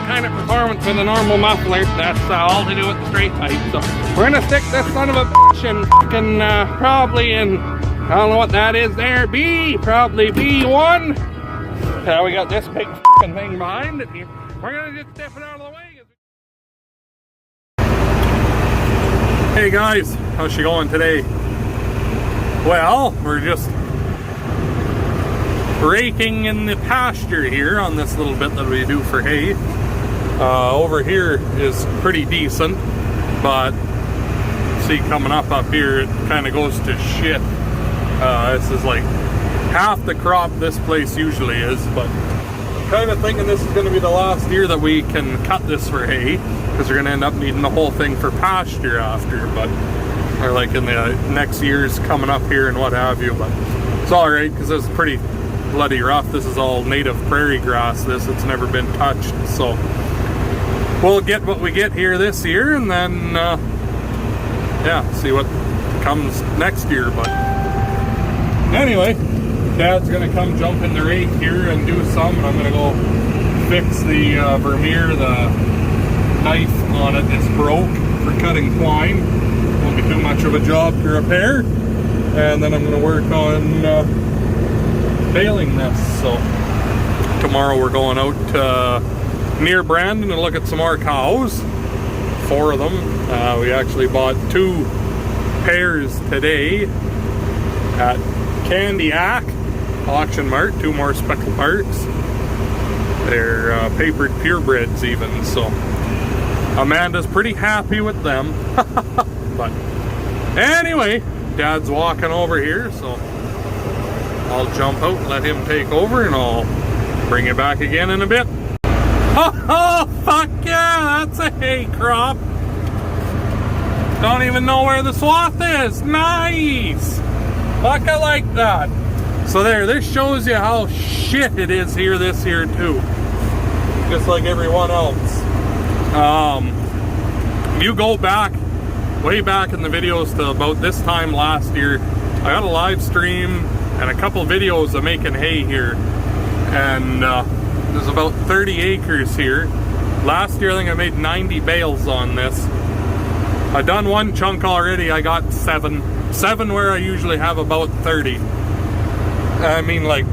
kind of performance with a normal muffler. That's all to do with the straight pipe. So we're gonna stick this son of a bitch in fucking probably in, I don't know what that is there, probably B1. We got this big fucking thing behind it here. We're gonna just step it out of the way. Hey guys, how's she going today? Well, we're just raking in the pasture here on this little bit that we do for hay. Over here is pretty decent, but see, coming up here it kind of goes to shit. This is like half the crop this place usually is, but I'm kind of thinking this is going to be the last year that we can cut this for hay, because we're going to end up needing the whole thing for pasture after, but or like in the next years coming up here and what have you. But it's all right, because it's pretty bloody rough. This is all native prairie grass. It's never been touched, so we'll get what we get here this year, and then yeah, see what comes next year. But anyway, Dad's gonna come jump in the rake here and do some, and I'm gonna go fix the Vermeer. The knife on it is broke for cutting twine. Won't be too much of a job to repair, and then I'm gonna work on baling this. So tomorrow we're going out near Brandon to look at some more cows. 4 of them. We actually bought 2 pairs today at Candiac Auction Mart. 2 more Speckle Parks. They're papered purebreds even, so Amanda's pretty happy with them. But anyway, Dad's walking over here, so I'll jump out and let him take over, and I'll bring it back again in a bit. Oh, fuck yeah, that's a hay crop. Don't even know where the swath is. Nice. Fuck, I like that. So there, this shows you how shit it is here this year too. Just like everyone else. You go back, way back in the videos to about this time last year, I got a live stream and a couple videos of making hay here, and there's about 30 acres here. Last year I think I made 90 bales on this. I've done 1 chunk already. I got 7 where I usually have about 30. I mean, like,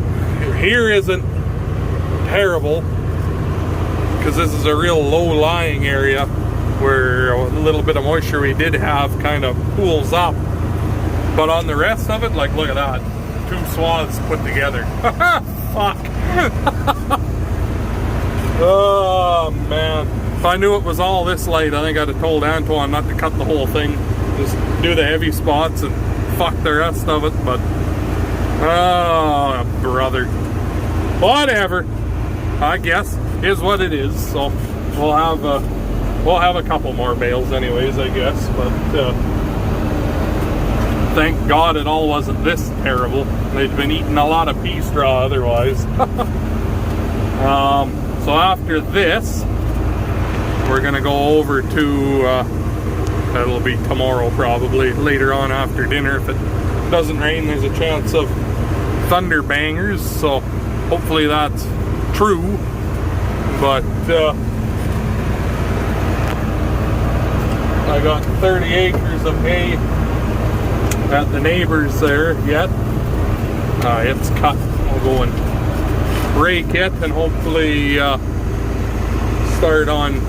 here isn't terrible, because this is a real low-lying area where a little bit of moisture we did have kind of pools up. But on the rest of it, like, look at that. 2 swaths put together. Fuck. Oh, man. If I knew it was all this light, I think I'd have told Antoine not to cut the whole thing. Just do the heavy spots and fuck the rest of it, but oh, brother. Whatever. I guess is what it is. So we'll have a couple more bales anyways, I guess, but thank God it all wasn't this terrible. They'd been eating a lot of pea straw otherwise. So after this, we're gonna go over to that'll be tomorrow, probably later on after dinner. If it doesn't rain, there's a chance of thunder bangers, so hopefully that's true. But I got 30 acres of hay at the neighbors there yet. It's cut. I'll go and rake it and hopefully start on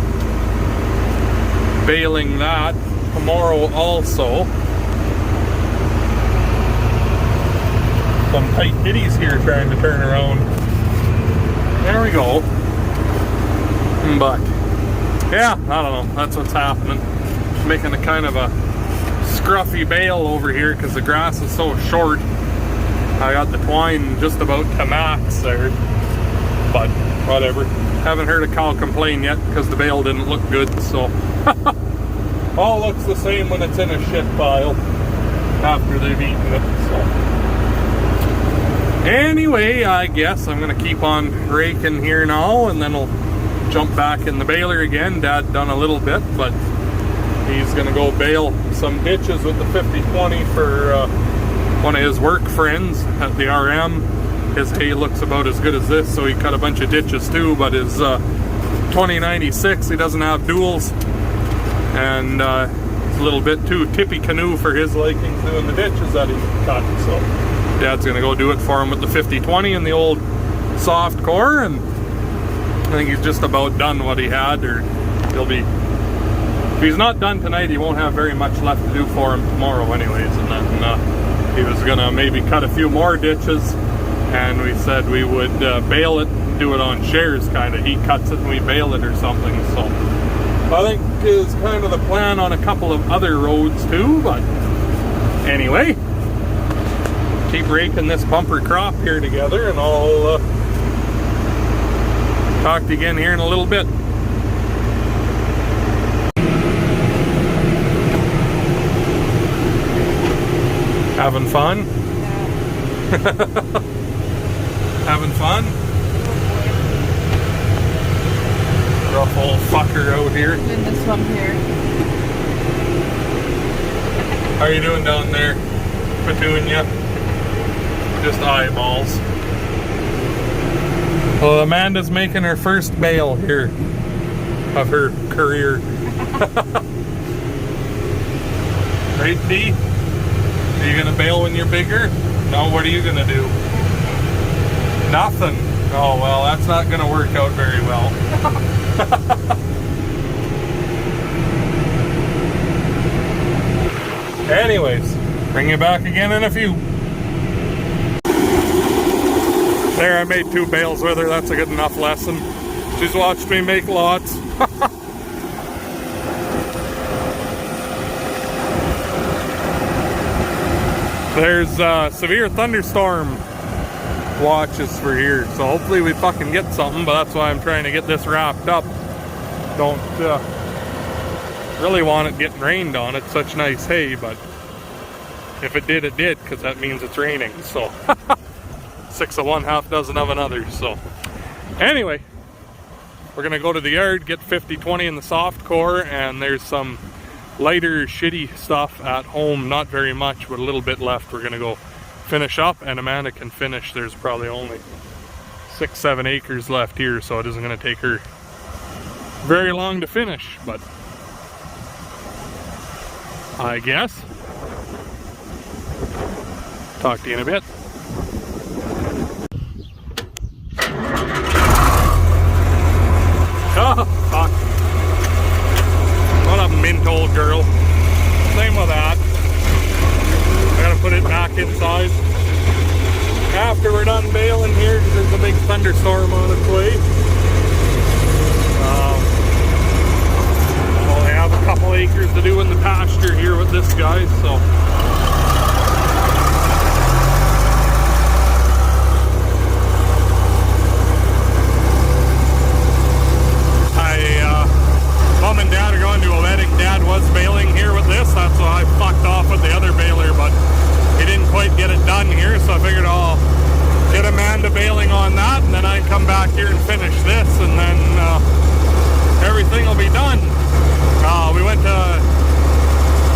baling that tomorrow also. Some tight kitties here trying to turn around. There we go. But yeah, I don't know, that's what's happening. Making a kind of a scruffy bale over here because the grass is so short. I got the twine just about to max there, but whatever. Haven't heard a cow complain yet because the bale didn't look good, so all looks the same when it's in a shit pile after they've eaten it. So anyway, I guess I'm gonna keep on raking here now, and then I'll jump back in the baler again. Dad done a little bit, but he's gonna go bale some ditches with the 50-20 for one of his work friends at the RM. His hay looks about as good as this, so he cut a bunch of ditches too, but his 2096. He doesn't have duals, and it's a little bit too tippy canoe for his liking doing the ditches that he cut. So Dad's gonna go do it for him with the 5020 and the old soft core, and I think he's just about done what he had, or he'll be. If he's not done tonight, he won't have very much left to do for him tomorrow, anyways. And then he was gonna maybe cut a few more ditches, and we said we would bale it, do it on shares, kind of. He cuts it and we bale it or something. So I think is kind of the plan on a couple of other roads too. But anyway, keep raking this bumper crop here together, and I'll talk to you again here in a little bit. Having fun? Having fun? Rough old fucker out here. In this one here. How are you doing down there, Petunia? Just eyeballs. Well, Amanda's making her first bale here of her career. Right, Dee? Are you gonna bale when you're bigger? No, what are you gonna do? Nothing. Oh, well, that's not gonna work out very well. Anyways, bring you back again in a few. There, I made 2 bales with her. That's a good enough lesson. She's watched me make lots. There's severe thunderstorm watches for here, so hopefully we fucking get something, but that's why I'm trying to get this wrapped up. Don't really want it getting rained on. It's such nice hay, but if it did, it did, because that means it's raining. So 6 of one, half dozen of another. So anyway, we're gonna go to the yard, get 5020 in the soft core, and there's some lighter shitty stuff at home, not very much, but a little bit left. We're gonna go finish up, and Amanda can finish. There's probably only 6-7 acres left here, so it isn't gonna take her very long to finish, but I guess talk to you in a bit. Oh fuck, what a mint old girl. Same with that. I gotta put it back inside after we're done baling here, because there's a big thunderstorm on its way. I only have a couple acres to do in the pasture here with this guy, so Mom and Dad are going to a wedding. Dad was baling here with this. That's why I fucked off with the other baler, but he didn't quite get it done here, so I figured I'll get Amanda baling on that, and then I come back here and finish this, and then everything will be done. We went to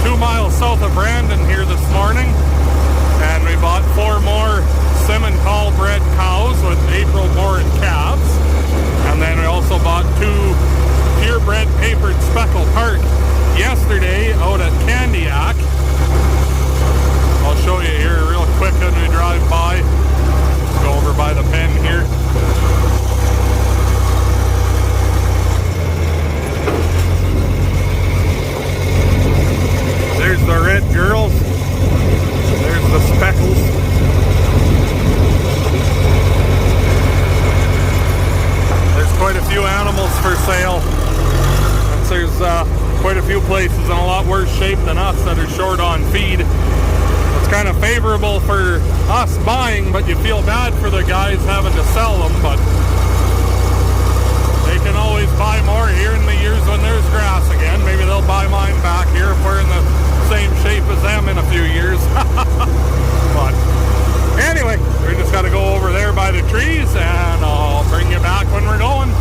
2 miles south of Brandon here this morning, and we bought 4 more Simmental bred cows with April-born calves, and then we also bought 2 purebred papered speckle park yesterday out at Candiac. I'll show you here real quick when we drive by. Let's go over by the pen here. There's the red girls. There's the speckles. There's quite a few animals for sale. There's quite a few places in a lot worse shape than us that are short on feed. It's kind of favorable for us buying, but you feel bad for the guys having to sell them, but they can always buy more here in the years when there's grass again. Maybe they'll buy mine back here if we're in the same shape as them in a few years. But anyway, we just got to go over there by the trees, and I'll bring you back when we're going.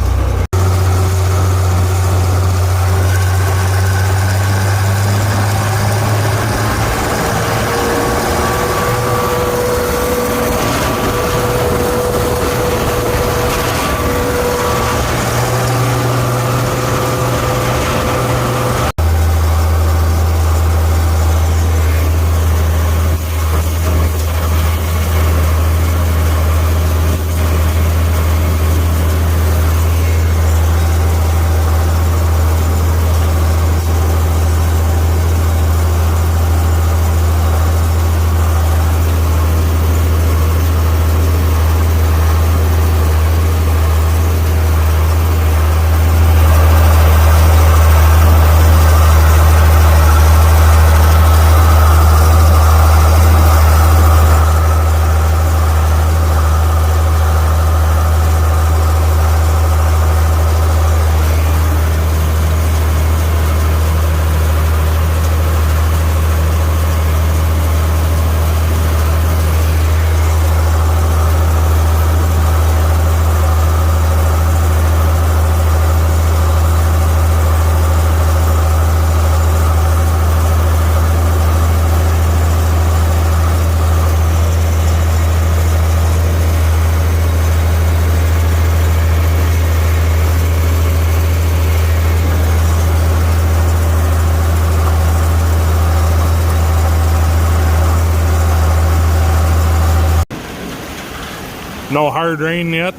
No hard rain yet?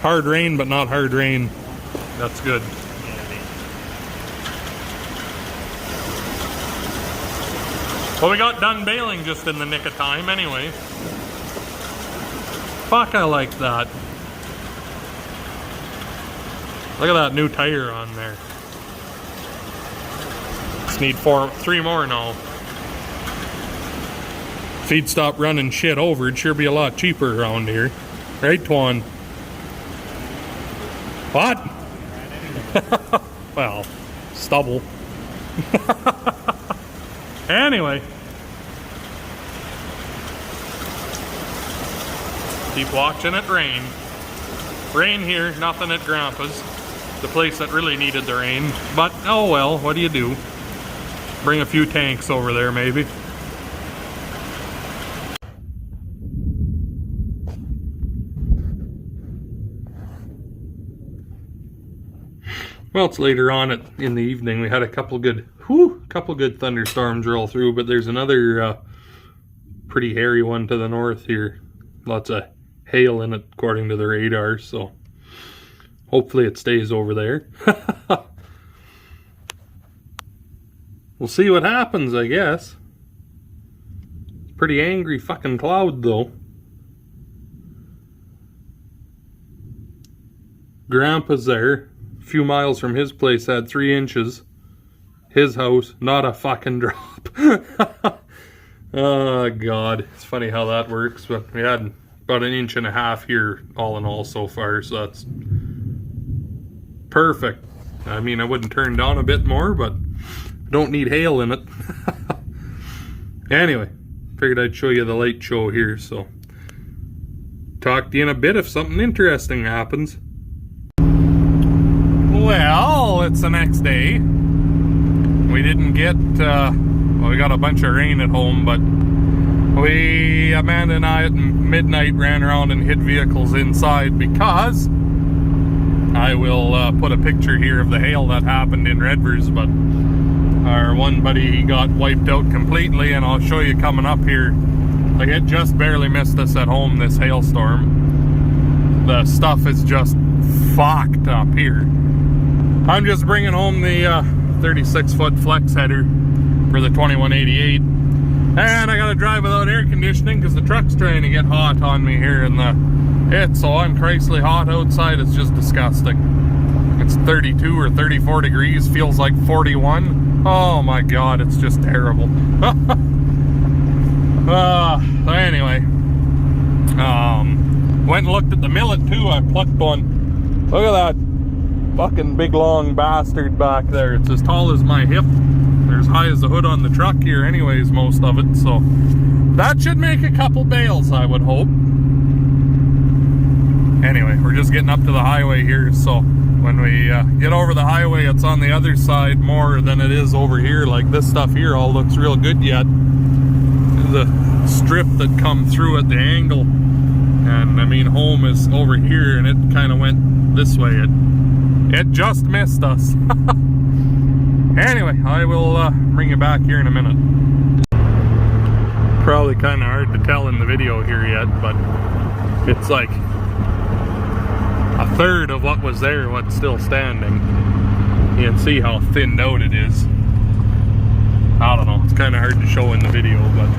Hard rain, but not hard rain. That's good. Well, we got done baling just in the nick of time anyway. Fuck, I like that. Look at that new tire on there. Just need 3 more now. If he'd stop running shit over, it'd sure be a lot cheaper around here. Right, Twan? What? Well, stubble. Anyway. Keep watching it rain. Rain here, nothing at Grandpa's. The place that really needed the rain. But, oh well, what do you do? Bring a few tanks over there, maybe. Well, it's later on in the evening. We had a couple good thunderstorms roll through, but there's another pretty hairy one to the north here. Lots of hail in it, according to the radar, so hopefully it stays over there. We'll see what happens, I guess. Pretty angry fucking cloud, though. Grandpa's there. A few miles from his place had 3 inches. His house, not a fucking drop. Oh, God. It's funny how that works, but we had about 1.5 inches here, all in all, so far, so that's perfect. I mean, I wouldn't turn down a bit more, but I don't need hail in it. Anyway, figured I'd show you the light show here, so talk to you in a bit if something interesting happens. Well, it's the next day. We didn't get, well, we got a bunch of rain at home, but Amanda and I at midnight ran around and hid vehicles inside because I will put a picture here of the hail that happened in Redvers, but our one buddy got wiped out completely, and I'll show you coming up here. Like, it just barely missed us at home, this hailstorm. The stuff is just fucked up here. I'm just bringing home the 36-foot flex header for the 2188. And I gotta drive without air conditioning because the truck's trying to get hot on me here in it's so unchristly hot outside, it's just disgusting. It's 32 or 34 degrees, feels like 41. Oh my God, it's just terrible. Anyway, went and looked at the millet too. I plucked one. Look at that fucking big long bastard back there. It's as tall as my hip. They're as high as the hood on the truck here anyways, most of it, so that should make a couple bales, I would hope. Anyway, we're just getting up to the highway here, so when we get over the highway, it's on the other side more than it is over here. Like, this stuff here all looks real good yet. The strip that come through at the angle, and I mean, home is over here, and it kind of went this way. It just missed us. Anyway, I will bring you back here in a minute. Probably kind of hard to tell in the video here yet, but it's like a third of what was there, what's still standing. You can see how thinned out it is. I don't know, it's kind of hard to show in the video, but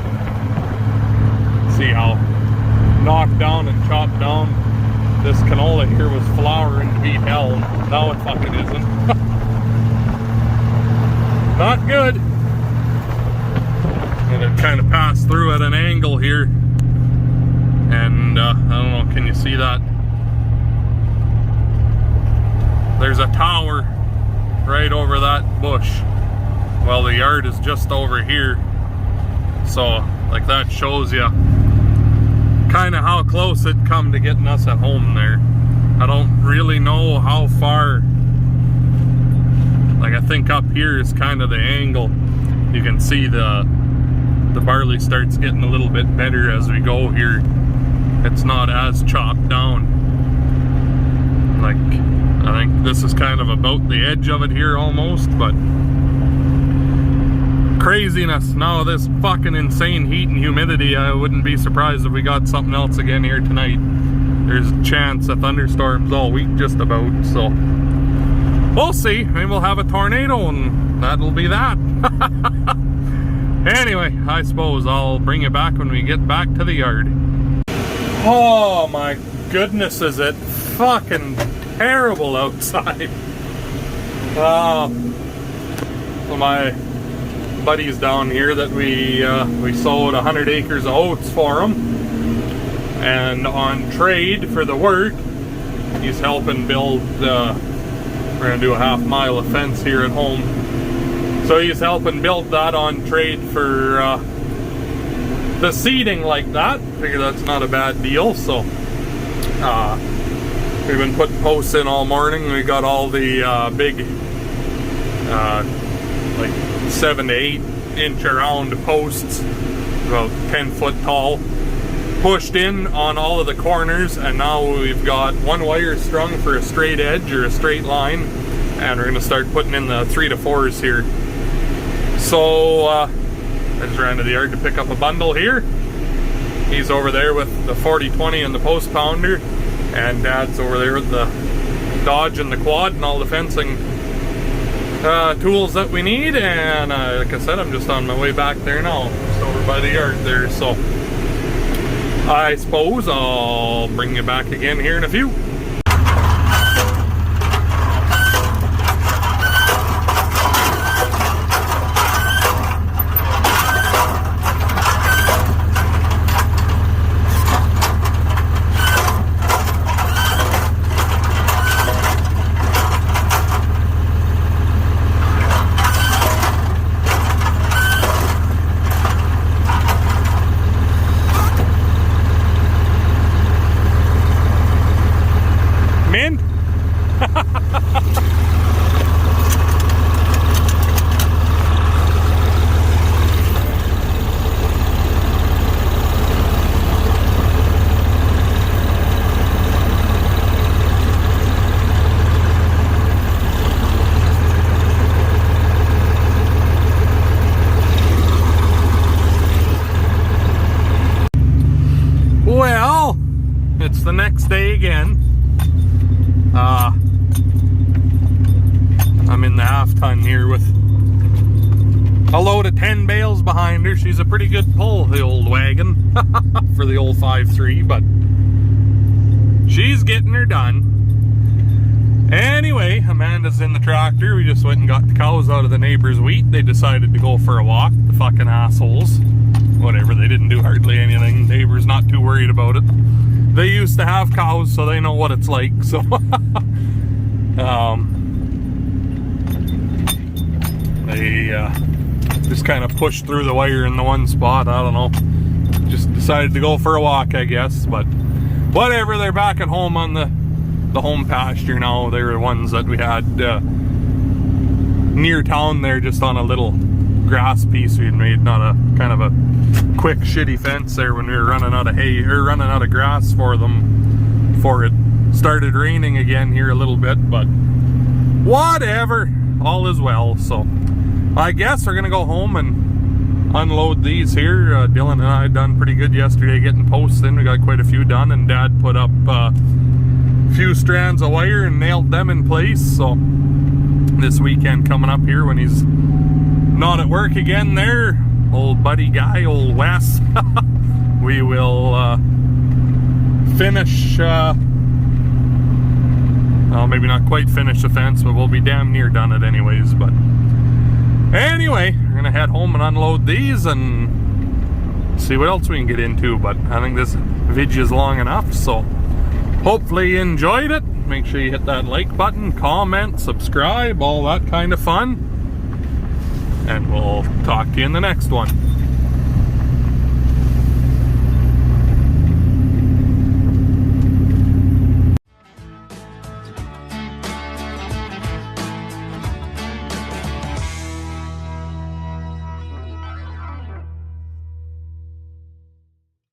see how knocked down and chopped down. This canola here was flowering to beat hell. Now it fucking isn't. Not good. And it kind of passed through at an angle here. And I don't know, can you see that? There's a tower right over that bush. Well, the yard is just over here. So, like, that shows you kind of how close it come to getting us at home there. I don't really know how far. Like, I think up here is kind of the angle. You can see the barley starts getting a little bit better as we go here. It's not as chopped down. Like, I think this is kind of about the edge of it here almost, but craziness. Now this fucking insane heat and humidity, I wouldn't be surprised if we got something else again here tonight. there's a chance of thunderstorms all week just about, so we'll see. Maybe we'll have a tornado and that'll be that. Anyway, I suppose I'll bring you back when we get back to the yard. Oh my goodness, is it fucking terrible outside. So my buddies down here that we sowed 100 acres of oats for him, and on trade for the work, he's helping build, we're gonna do a half-mile of fence here at home. So he's helping build that on trade for the seeding like that. Figure that's not a bad deal. So we've been putting posts in all morning. We got all the big like 7 to 8 inch around posts, about 10 foot tall, pushed in on all of the corners, and now we've got one wire strung for a straight edge or a straight line, and we're going to start putting in the 3 to 4s here. So I just ran to the yard to pick up a bundle here. He's over there with the 40-20 and the post pounder, and Dad's over there with the Dodge and the quad and all the fencing tools that we need. And like I said, I'm just on my way back there now, just over by the yard there. So I suppose I'll bring you back again here in a few. Well, it's the next day again. I'm in the half ton here with a load of 10 bales behind her. She's a pretty good pull, the old wagon, for the old 5.3, but she's getting her done. Anyway, Amanda's in the tractor. We just went and got the cows out of the neighbor's wheat. They decided to go for a walk, the fucking assholes. Whatever, they didn't do hardly anything. Neighbor's not too worried about it. They used to have cows, so they know what it's like. So they just kind of pushed through the wire in the one spot. I don't know, just decided to go for a walk, I guess. But whatever, they're back at home on the home pasture now. They were the ones that we had near town there, just on a little grass piece we had made, not a kind of a quick shitty fence there when we were running out of hay, or running out of grass for them before it started raining again here a little bit. But whatever, all is well. So I guess we're gonna go home and unload these here. Dylan and I done pretty good yesterday getting posts in. We got quite a few done, and Dad put up a few strands of wire and nailed them in place. So this weekend coming up here, when he's not at work again there, old buddy guy, old Wes, we will finish, well, maybe not quite finish the fence, but we'll be damn near done it anyways. But anyway, we're gonna head home and unload these and see what else we can get into. But I think this video is long enough, so hopefully you enjoyed it. Make sure you hit that like button, comment, subscribe, all that kind of fun. And we'll talk to you in the next one.